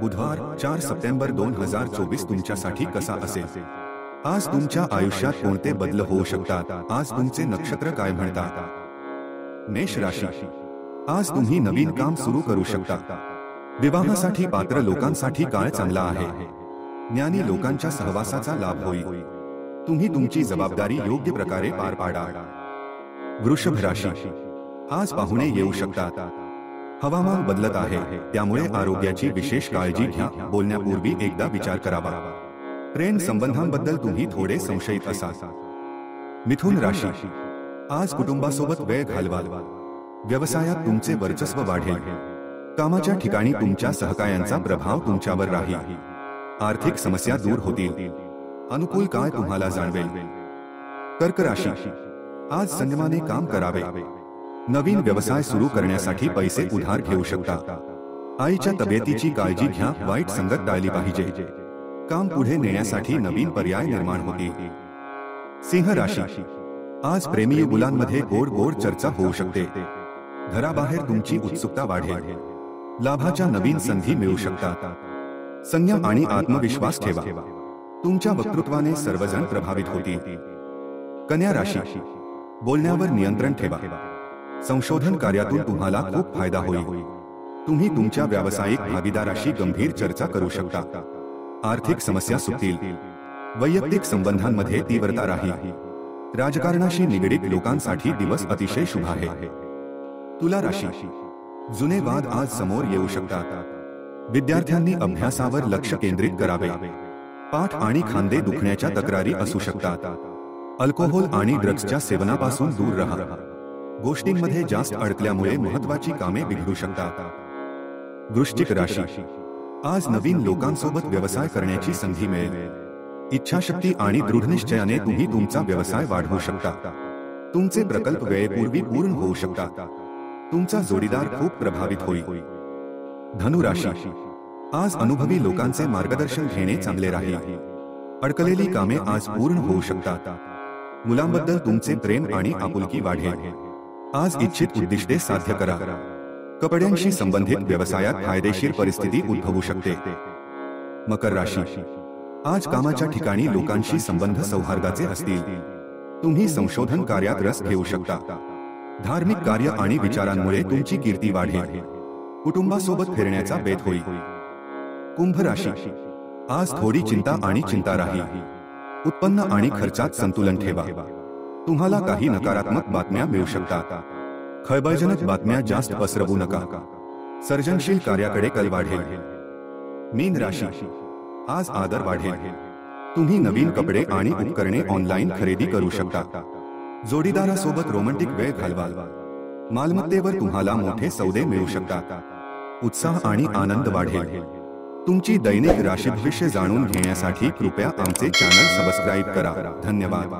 बुधवार 4 सप्टेंबर 2024 तुमच्यासाठी कसा असेल? आज तुमच्या आयुष्यात कोणते बदल होऊ शकतात? आज तुमचे नक्षत्र काय म्हणतात? मेष राशी, आज तुम्ही नवीन काम सुरू करू शकता. विवाहासाठी पात्र लोकांसाठी काळ चांगला आहे. ज्ञानी लोकांच्या सहवासाचा लाभ होईल. तुम्ही तुमची जबाबदारी योग्य प्रकारे पार पाडा. वृषभ राशी, आज पाहुणे येऊ शकतात. हवामान बदलत आहे, त्यामुळे आरोग्याची विशेष काळजी घ्या. बोलण्यापूर्वी एकदा विचार करावा. प्रेम संबंधांबद्दल तुम्ही थोडे संशयित असाल. मिथुन राशी, आज कुटुंबासोबत वेळ घालवाल. व्यवसायात तुमचे वर्चस्व वाढेल. कामाच्या ठिकाणी तुमच्या सहकाऱ्यांचा प्रभाव तुमच्यावर राहील. आर्थिक समस्या दूर होतील. अनुकूल काळ तुम्हाला जाणवेल. कर्क राशी, आज संयमाने काम करावे. नवीन व्यवसाय सुरू करण्यासाठी पैसे उधार घेऊ शकता. आईच्या तब्येतीची काळजी घ्या. वाईट संगत टाळली पाहिजे. काम पुढे नेण्यासाठी नवीन पर्याय निर्माण होतील. सिंह राशी, आज प्रेमी मुलांमध्ये गोड गोड चर्चा होऊ शकते. घराबाहेर तुमची उत्सुकता वाढेल. लाभाच्या नवीन संधी मिळू शकतात. संयम आणि आत्मविश्वास ठेवा. तुमच्या वक्तृत्वाने सर्वजण प्रभावित होतील. कन्या राशी, बोलण्यावर नियंत्रण ठेवा. संशोधन कार्यातून तुम्हाला खूप फायदा होईल. तुम्ही तुमच्या व्यावसायिक भागीदाराशी गंभीर चर्चा करू शकता. आर्थिक समस्या सुटतील. वैयक्तिक संबंधांमध्ये तीव्रता राहील. राजकारणाशी निगडीत लोकांसाठी दिवस अतिशय शुभ आहे. तुला राशी, जुने वाद आज समोर येऊ शकतात. विद्यार्थ्यांनी अभ्यासावर लक्ष केंद्रित करावे. पाठ आणि खांदे दुखण्याच्या तक्रारी असू शकतात. अल्कोहोल आणि ड्रग्जच्या सेवनापासून दूर राहा. गोष्टींमध्ये जास्त अडकल्यामुळे महत्वाची कामे बिघडू शकतात. वृश्चिक राशी, आज नवीन लोकांसोबत व्यवसाय करण्याची संधी मिळेल. इच्छाशक्ती आणि दृढनिश्चयाने तुम्ही तुमचा व्यवसाय वाढवू शकता. तुमचे प्रकल्प वेळेपूर्वी पूर्ण होऊ शकतात. तुमचा जोडीदार खूप प्रभावित होईल. धनु राशी, आज अनुभवी लोकांचे मार्गदर्शन घेणे चांगले राहील. अडकलेली कामे आज पूर्ण होऊ शकतात. मुलांबद्दल तुमचे प्रेम आणि आपुलकी वाढेल. आज इच्छित उद्दिष्टे साध्य करा. कपड्यांशी संबंधित व्यवसायात फायदेशीर परिस्थिती उद्भवू शकते. मकर राशी, आज कामाच्या ठिकाणी लोकांशी संबंध सौहार्दाचे असतील. तुम्ही संशोधन कार्यात रस घेऊ शकता. धार्मिक कार्य आणि विचारांमुळे तुमची कीर्ती वाढेल. कुटुंबासोबत फिरण्याचा बेत होईल. कुंभ राशी, आज थोडी चिंता आणि चिंता राहील. उत्पन्न आणि खर्चात संतुलन ठेवा. तुम्हाला काही नकारात्मक बातम्या मिळू शकतात. खळबळजनक बातम्या जास्त पसरवू नका. सर्जनशील कार्याकडे कल वाढेल. मीन राशी, आज आदर वाढेल. तुम्ही नवीन कपडे आणि उपकरणे ऑनलाईन खरेदी करू शकता. जोडीदारासोबत रोमॅन्टिक वेळ घालवाल. मालमत्तेवर तुम्हाला मोठे सौदे मिळू शकतात. उत्साह आणि आनंद वाढेल. तुमची दैनिक राशी भविष्य जाणून घेण्यासाठी कृपया आमचे चॅनल सबस्क्राईब करा. धन्यवाद.